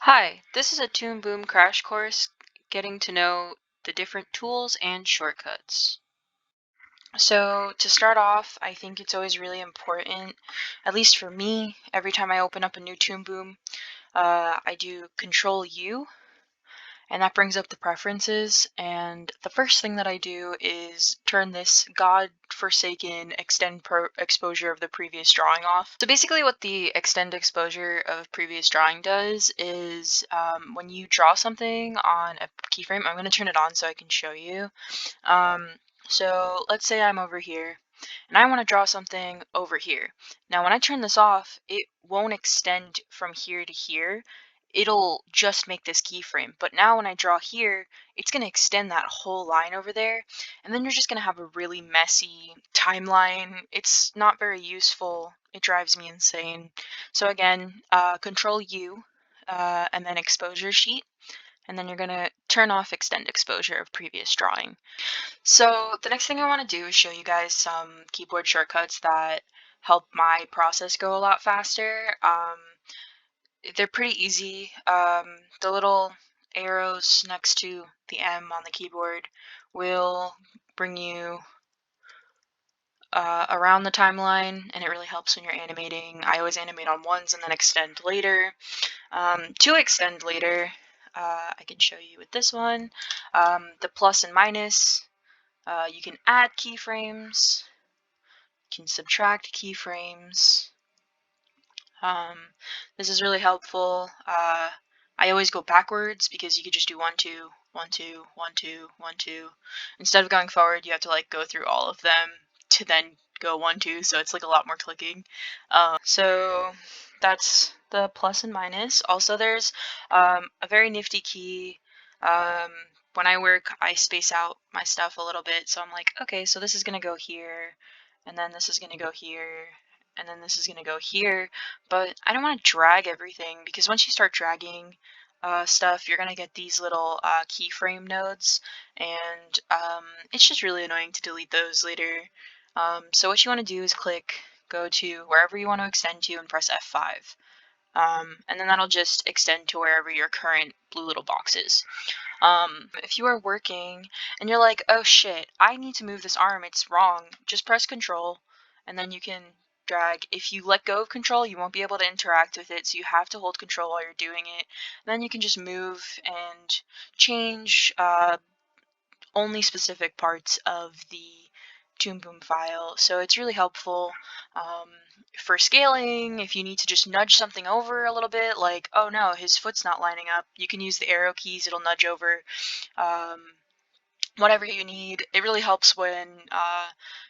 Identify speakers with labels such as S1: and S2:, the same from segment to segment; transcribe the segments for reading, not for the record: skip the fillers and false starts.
S1: Hi, this is a Toonboom crash course getting to know the different tools and shortcuts. So to start off, I think it's always really important, at least for me, every time I open up a new Toomboom, I do CTRL U, and that brings up the preferences, and the first thing that I do is turn this god-forsaken extend exposure of the previous drawing off. So basically what the extend exposure of previous drawing does is when you draw something on a keyframe, I'm going to turn it on so I can show you. So let's say I'm over here and I want to draw something over here. Now when I turn this off, it won't extend from here to here. It'll just make this keyframe. But now when I draw here, it's going to extend that whole line over there. And then you're just going to have a really messy timeline. It's not very useful. It drives me insane. So again, Control U and then exposure sheet. And then you're going to turn off extend exposure of previous drawing. So the next thing I want to do is show you guys some keyboard shortcuts that help my process go a lot faster. They're pretty easy. The little arrows next to the M on the keyboard will bring you around the timeline, and it really helps when you're animating. I always animate on ones and then extend later. To extend later, I can show you with this one. The plus and minus, you can add keyframes, you can subtract keyframes. This is really helpful. I always go backwards because you could just do 1, 2, 1, 2, 1, 2, 1, 2. Instead of going forward, you have to like go through all of them to then go 1, 2, so it's like a lot more clicking. So that's the plus and minus. Also, there's a very nifty key. When I work, I space out my stuff a little bit, so I'm like, okay, so this is gonna go here, and then this is gonna go here, and then this is going to go here, but I don't want to drag everything because once you start dragging stuff, you're going to get these little keyframe nodes, and it's just really annoying to delete those later. So what you want to do is go to wherever you want to extend to and press F5. And then that'll just extend to wherever your current blue little box is. If you are working and you're like, oh shit, I need to move this arm, it's wrong, just press Control, and then you can drag. If you let go of Control, you won't be able to interact with it, so you have to hold Control while you're doing it. And then you can just move and change only specific parts of the Toomboom file. So it's really helpful for scaling. If you need to just nudge something over a little bit, like, oh no, his foot's not lining up, you can use the arrow keys, it'll nudge over. Whatever you need. It really helps when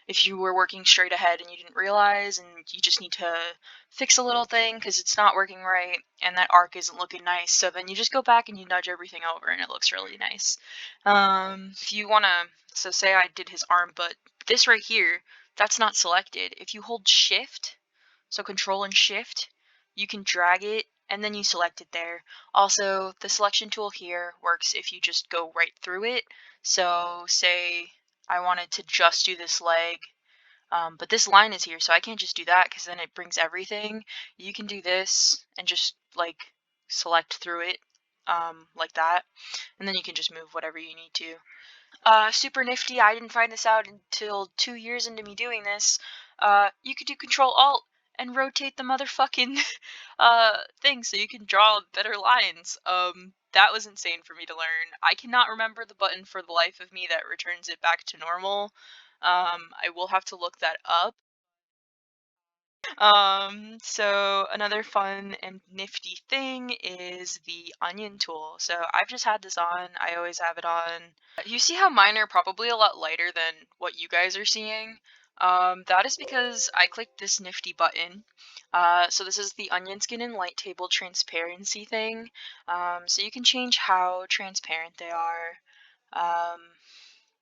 S1: if you were working straight ahead and you didn't realize and you just need to fix a little thing because it's not working right and that arc isn't looking nice, so then you just go back and you nudge everything over and it looks really nice. If you want to, so say I did his arm, but this right here, that's not selected. If you hold shift, so Control and Shift, you can drag it and then you select it there. Also, the selection tool here works if you just go right through it. So say I wanted to just do this leg, but this line is here, so I can't just do that because then it brings everything. You can do this and just like select through it like that, and then you can just move whatever you need to. Super nifty, I didn't find this out until 2 years into me doing this. You could do Control Alt and rotate the motherfucking thing so you can draw better lines. That was insane for me to learn. I cannot remember the button for the life of me that returns it back to normal. I will have to look that up. So another fun and nifty thing is the onion tool. So I've just had this on, I always have it on. You see how mine are probably a lot lighter than what you guys are seeing? That is because I clicked this nifty button. So this is the onion skin and light table transparency thing. So you can change how transparent they are.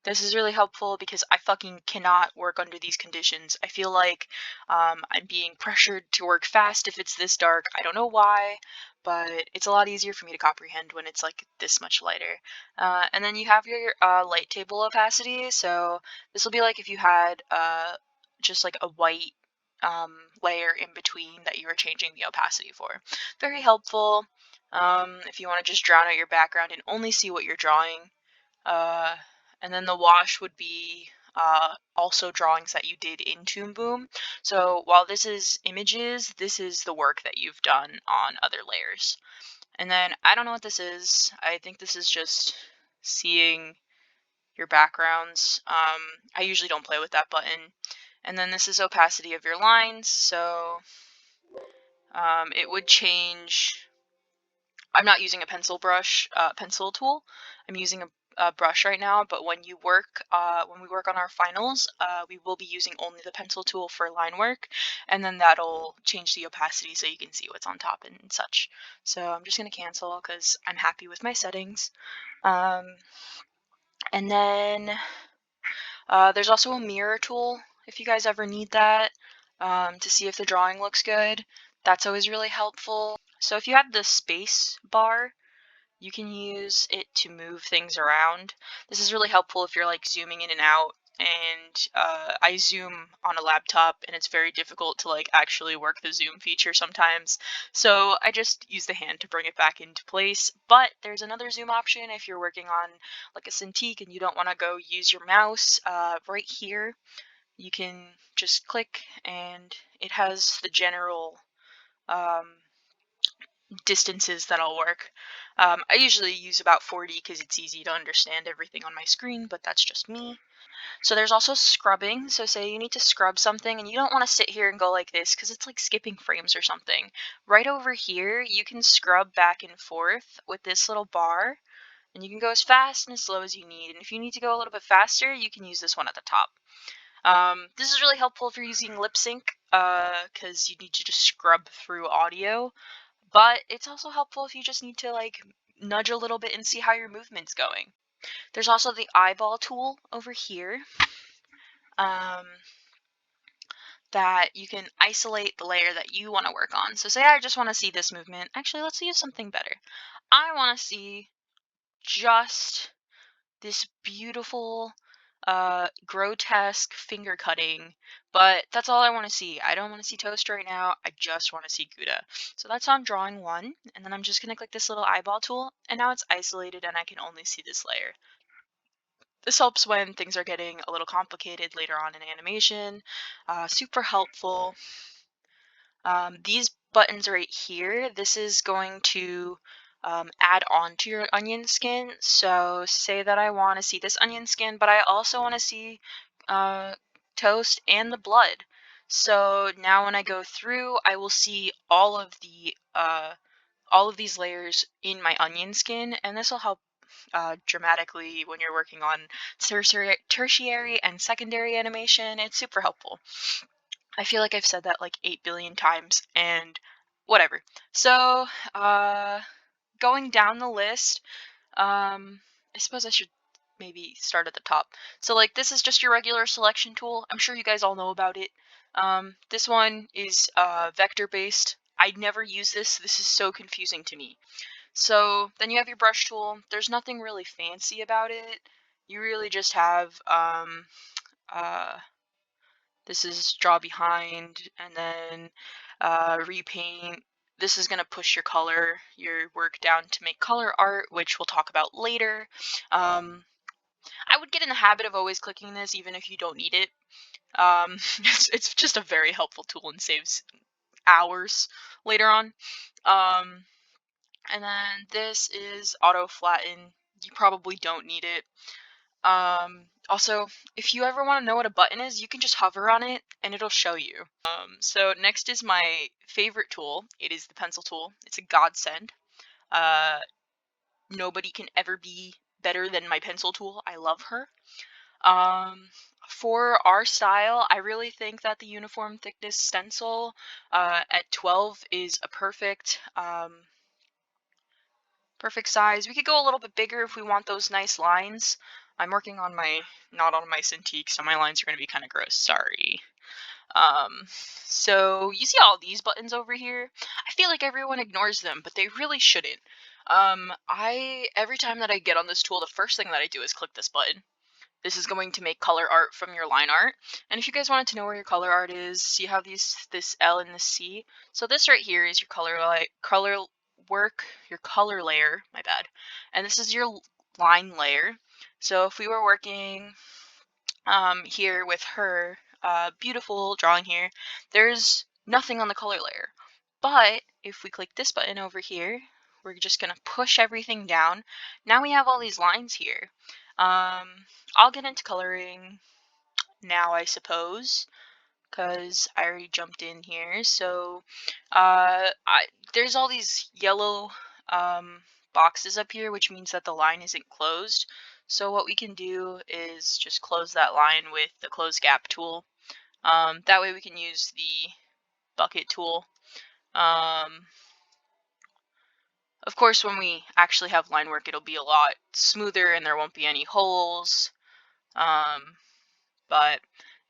S1: This is really helpful because I fucking cannot work under these conditions. I feel like I'm being pressured to work fast if it's this dark. I don't know why, but it's a lot easier for me to comprehend when it's like this much lighter. And then you have your light table opacity. So this will be like if you had just like a white layer in between that you were changing the opacity for. Very helpful. if you want to just drown out your background and only see what you're drawing. And then the wash would be also drawings that you did in Toomboom. So while this is images, this is the work that you've done on other layers. And then I don't know what this is. I think this is just seeing your backgrounds. I usually don't play with that button. And then this is opacity of your lines. So it would change. I'm not using a pencil tool. I'm using a brush right now, but when we work on our finals, we will be using only the pencil tool for line work, and then that'll change the opacity so you can see what's on top and such. So I'm just gonna cancel because I'm happy with my settings. And then there's also a mirror tool if you guys ever need that to see if the drawing looks good. That's always really helpful. So if you have the space bar, you can use it to move things around. This is really helpful if you're like zooming in and out, and I zoom on a laptop and it's very difficult to like actually work the zoom feature sometimes, so I just use the hand to bring it back into place. But there's another zoom option if you're working on like a Cintiq and you don't want to go use your mouse. Right here you can just click and it has the general distances that'll work. I usually use about 40 because it's easy to understand everything on my screen, but that's just me. So there's also scrubbing. So say you need to scrub something and you don't want to sit here and go like this because it's like skipping frames or something. Right over here, you can scrub back and forth with this little bar, and you can go as fast and as slow as you need. And if you need to go a little bit faster, you can use this one at the top. This is really helpful if you're using lip sync because you need to just scrub through audio. But it's also helpful if you just need to like nudge a little bit and see how your movement's going. There's also the eyeball tool over here that you can isolate the layer that you want to work on. So say I just want to see this movement. Actually, let's use something better. I want to see just this beautiful grotesque finger cutting, but that's all I want to see. I don't want to see toast right now. I just want to see Gouda. So that's on drawing 1, and then I'm just going to click this little eyeball tool, and now it's isolated and I can only see this layer. This helps when things are getting a little complicated later on in animation. Super helpful. These buttons right here, this is going to add on to your onion skin. So say that I want to see this onion skin, but I also want to see toast and the blood. So now when I go through, I will see all of these layers in my onion skin, and this will help dramatically when you're working on tertiary and secondary animation. It's super helpful. I feel like I've said that like 8 billion times, and whatever. So, going down the list, I suppose I should maybe start at the top. So like this is just your regular selection tool. I'm sure you guys all know about it. This one is vector based. I never use this. This is so confusing to me. So then you have your brush tool. There's nothing really fancy about it. You really just have this is draw behind, and then repaint. This is going to push your work down to make color art, which we'll talk about later. I would get in the habit of always clicking this even if you don't need it. It's just a very helpful tool and saves hours later on. And then this is auto flatten. You probably don't need it. Also, if you ever want to know what a button is, you can just hover on it and it'll show you. So next is my favorite tool. It is the pencil tool. It's a godsend. Nobody can ever be better than my pencil tool. I love her. For our style, I really think that the uniform thickness stencil at 12 is a perfect size. We could go a little bit bigger if we want those nice lines. I'm working on not on my Cintiq, so my lines are going to be kind of gross. Sorry. So you see all these buttons over here? I feel like everyone ignores them, but they really shouldn't. Every time that I get on this tool, the first thing that I do is click this button. This is going to make color art from your line art. And if you guys wanted to know where your color art is, see how this L and this C? So this right here is your color work your color layer, my bad, and this is your line layer. So if we were working here with her beautiful drawing here, there's nothing on the color layer. But if we click this button over here, we're just gonna push everything down. Now we have all these lines here. I'll get into coloring now, I suppose, because I already jumped in here. So there's all these yellow boxes up here, which means that the line isn't closed. So what we can do is just close that line with the close gap tool. That way we can use the bucket tool. Of course, when we actually have line work, it'll be a lot smoother and there won't be any holes. But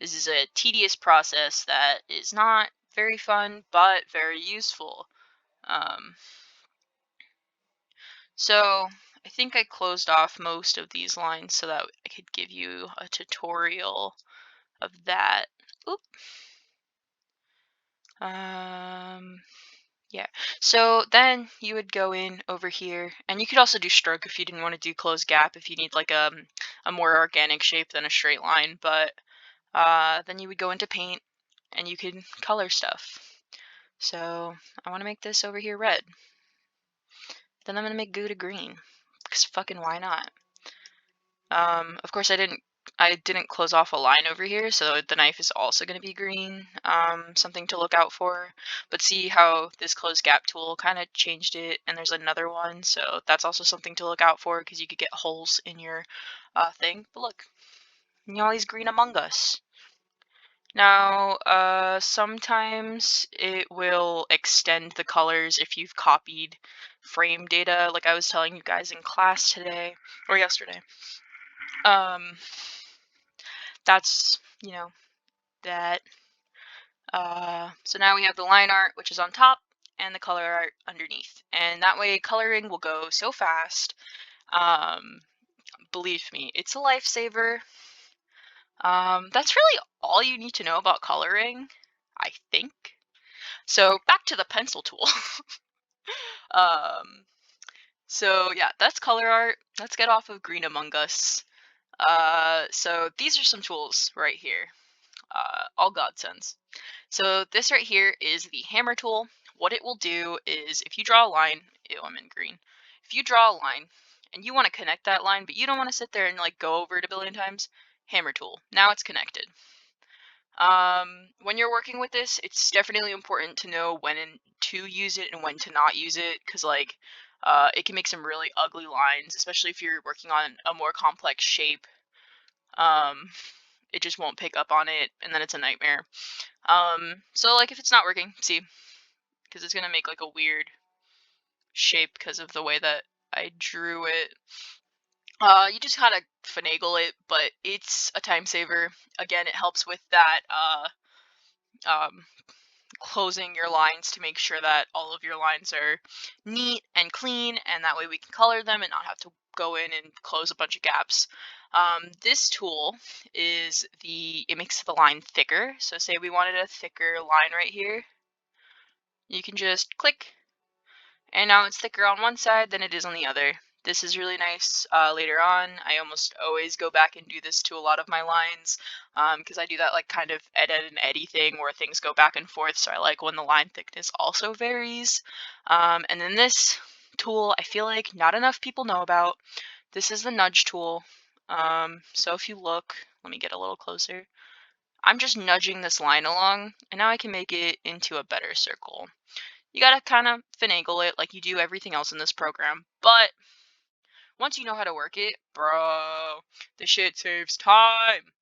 S1: this is a tedious process that is not very fun, but very useful. So I think I closed off most of these lines so that I could give you a tutorial of that. Oop. Yeah, so then you would go in over here, and you could also do stroke if you didn't want to do close gap, if you need like a more organic shape than a straight line. But then you would go into paint, and you could color stuff. So I want to make this over here red. Then I'm going to make Gouda green, because fucking why not? Of course I didn't close off a line over here, so the knife is also going to be green, something to look out for. But see how this close gap tool kind of changed it, and there's another one, so that's also something to look out for, because you could get holes in your thing. But look, Nyali's green among us. Now, sometimes it will extend the colors if you've copied frame data, like I was telling you guys in class today, or yesterday. That's, you know, that. So now we have the line art, which is on top, and the color art underneath. And that way coloring will go so fast. Believe me, it's a lifesaver. That's really all you need to know about coloring, I think. So back to the pencil tool. So yeah, that's color art. Let's get off of Green Among Us. So these are some tools right here. All godsends. So this right here is the hammer tool. What it will do is if you draw a line, ew, I'm in green. If you draw a line and you want to connect that line, but you don't want to sit there and like go over it a billion times, hammer tool. Now it's connected. When you're working with this, it's definitely important to know when to use it and when to not use it, because like it can make some really ugly lines, especially if you're working on a more complex shape. It just won't pick up on it, and then it's a nightmare. So like if it's not working, see, because it's gonna make like a weird shape because of the way that I drew it. You just gotta finagle it, but it's a time saver. Again, it helps with that closing your lines to make sure that all of your lines are neat and clean, and that way we can color them and not have to go in and close a bunch of gaps. This tool it makes the line thicker. So say we wanted a thicker line right here, you can just click, and now it's thicker on one side than it is on the other. This is really nice later on. I almost always go back and do this to a lot of my lines, because I do that like kind of edit and eddy thing where things go back and forth, so I like when the line thickness also varies. And then this tool, I feel like not enough people know about. This is the nudge tool. So if you look, let me get a little closer. I'm just nudging this line along, and now I can make it into a better circle. You gotta kind of finagle it like you do everything else in this program, but once you know how to work it, bro, the shit saves time.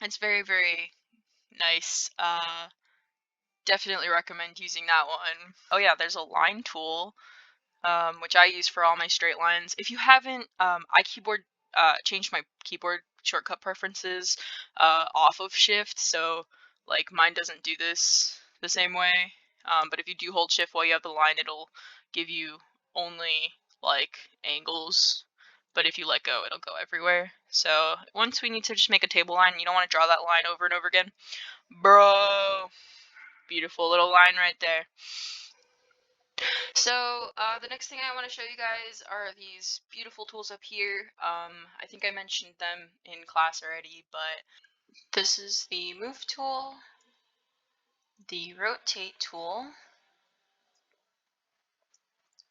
S1: It's very, very nice. Definitely recommend using that one. Oh yeah, there's a line tool, which I use for all my straight lines. If you haven't, I changed my keyboard shortcut preferences off of Shift, so like mine doesn't do this the same way. But if you do hold Shift while you have the line, it'll give you only like angles, but if you let go, it'll go everywhere. So once we need to just make a table line, you don't want to draw that line over and over again. Bro, beautiful little line right there. So the next thing I want to show you guys are these beautiful tools up here. I think I mentioned them in class already, but this is the move tool, the rotate tool,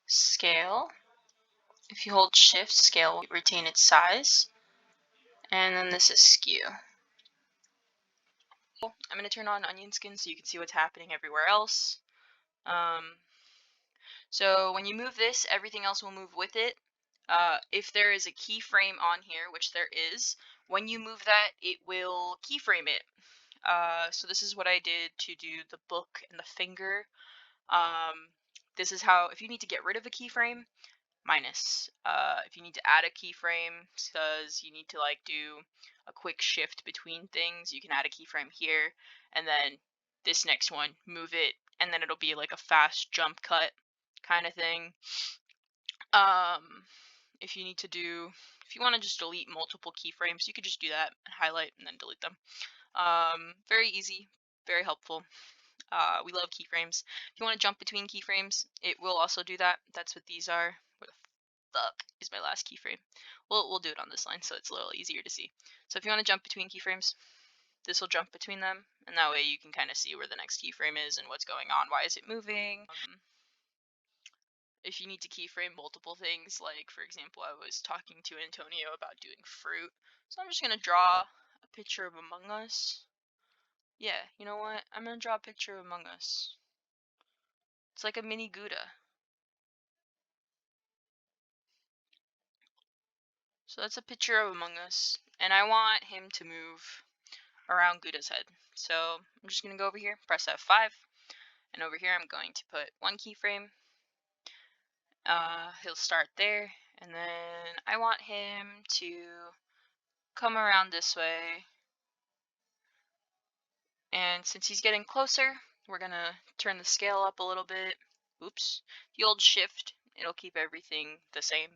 S1: scale. If you hold shift, scale will retain its size. And then this is skew. I'm going to turn on onion skin so you can see what's happening everywhere else. So when you move this, everything else will move with it. If there is a keyframe on here, which there is, when you move that, it will keyframe it. So this is what I did to do the book and the finger. This is how, if you need to get rid of a keyframe, minus. If you need to add a keyframe because you need to like do a quick shift between things, you can add a keyframe here, and then this next one, move it, and then it'll be like a fast jump cut kind of thing. If you need to do, if you want to just delete multiple keyframes, you could just do that, highlight, and then delete them. Very easy, very helpful. We love keyframes. If you want to jump between keyframes, it will also do that. That's what these are. Where the fuck is my last keyframe? We'll do it on this line so it's a little easier to see. So if you want to jump between keyframes, this will jump between them, and that way you can kind of see where the next keyframe is and what's going on. Why is it moving? If you need to keyframe multiple things, like for example, I was talking to Antonio about doing fruit, so I'm just gonna draw a picture of Among Us. Yeah, you know what? I'm gonna draw a picture of Among Us. It's like a mini Gouda. So that's a picture of Among Us, and I want him to move around Gouda's head. So I'm just gonna go over here, press F5, and over here I'm going to put one keyframe. He'll start there, and then I want him to come around this way. And since he's getting closer, we're gonna turn the scale up a little bit. Oops. If you hold shift, it'll keep everything the same.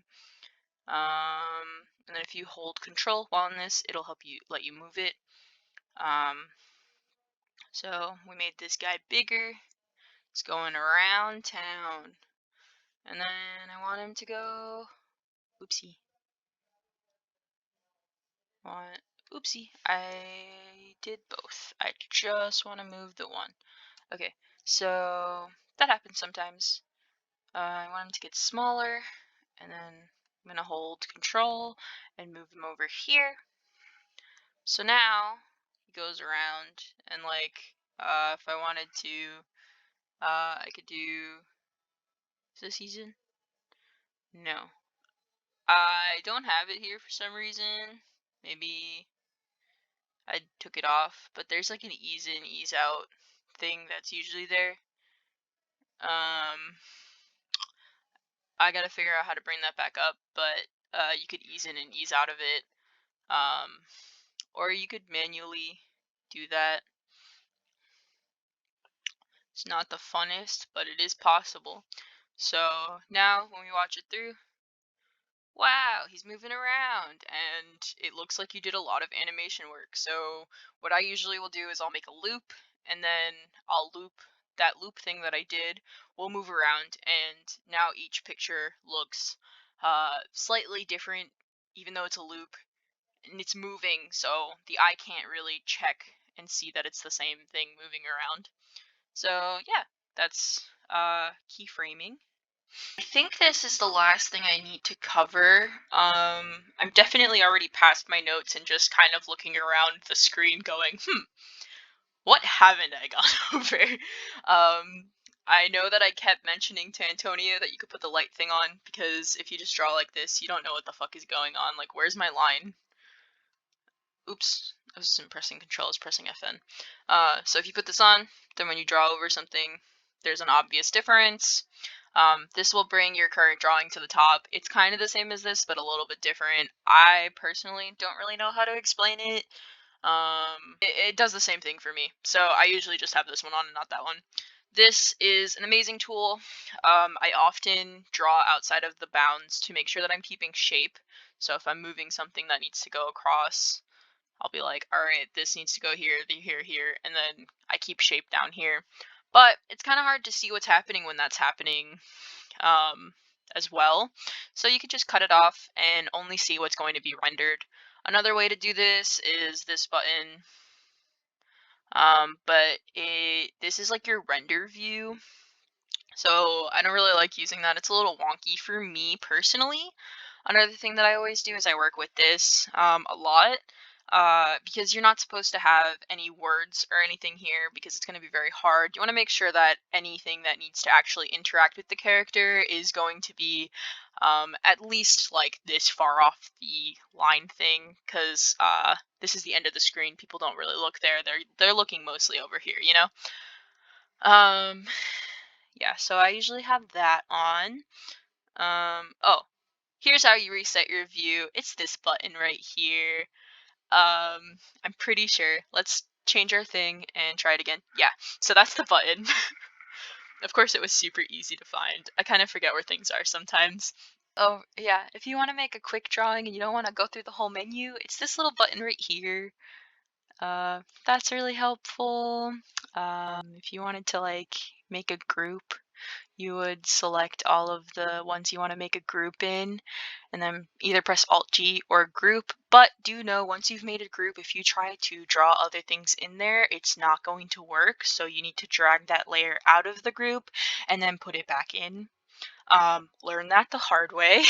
S1: And then if you hold control while in this, it'll help you let you move it. So we made this guy bigger. It's going around town. And then I want him to go, oopsie. Oopsie, I did both. I just want to move the one. Okay, so that happens sometimes. I want him to get smaller, and then I'm going to hold control and move him over here. So now he goes around, and like if I wanted to, I could do, is this season? No. I don't have it here for some reason. Maybe I took it off, but there's like an ease in, ease out thing that's usually there. I gotta figure out how to bring that back up, but you could ease in and ease out of it. Or you could manually do that. It's not the funnest, but it is possible. So now when we watch it through, wow, he's moving around, and it looks like you did a lot of animation work. So what I usually will do is I'll make a loop, and then I'll loop that loop thing that I did. We'll move around, and now each picture looks slightly different, even though it's a loop, and it's moving, so the eye can't really check and see that it's the same thing moving around. So yeah, that's keyframing. I think this is the last thing I need to cover. I'm definitely already past my notes and just kind of looking around the screen going, what haven't I gone over? I know that I kept mentioning to Antonio that you could put the light thing on, because if you just draw like this, you don't know what the fuck is going on. Like, where's my line? Oops, I wasn't pressing control, I was pressing FN. So if you put this on, then when you draw over something, there's an obvious difference. This will bring your current drawing to the top. It's kind of the same as this, but a little bit different. I personally don't really know how to explain it. It does the same thing for me, so I usually just have this one on and not that one. This is an amazing tool. I often draw outside of the bounds to make sure that I'm keeping shape. So if I'm moving something that needs to go across, I'll be like, all right, this needs to go here, here, here, and then I keep shape down here. but it's kind of hard to see what's happening when that's happening as well. So you could just cut it off and only see what's going to be rendered. Another way to do this is this button, but this is like your render view. So I don't really like using that. It's a little wonky for me personally. Another thing that I always do is I work with this a lot because you're not supposed to have any words or anything here because it's going to be very hard. You want to make sure that anything that needs to actually interact with the character is going to be at least like this far off the line thing, because this is the end of the screen. People don't really look there. They're looking mostly over here, you know? Yeah, so I usually have that on. Oh, here's how you reset your view. It's this button right here. I'm pretty sure. Let's change our thing and try it again. Yeah, so that's the button. Of course, it was super easy to find. I kind of forget where things are sometimes. Oh, yeah, if you want to make a quick drawing and you don't want to go through the whole menu, it's this little button right here. That's really helpful. If you wanted to like make a group, you would select all of the ones you want to make a group in, and then either press Alt-G or group. But do know, once you've made a group, if you try to draw other things in there, it's not going to work. So you need to drag that layer out of the group and then put it back in. Learn that the hard way.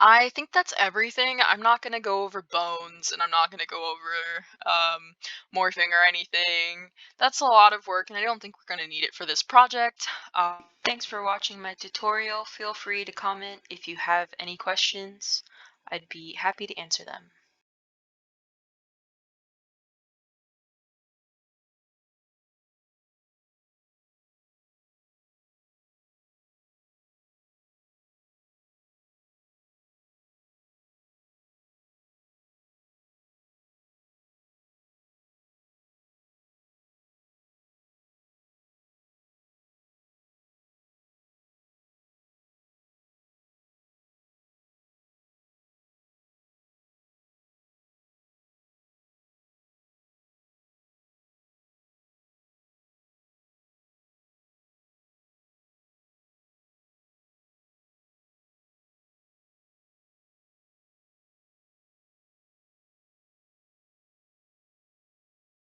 S1: I think that's everything. I'm not going to go over bones, and I'm not going to go over morphing or anything. That's a lot of work, and I don't think we're going to need it for this project. Thanks for watching my tutorial. Feel free to comment if you have any questions. I'd be happy to answer them.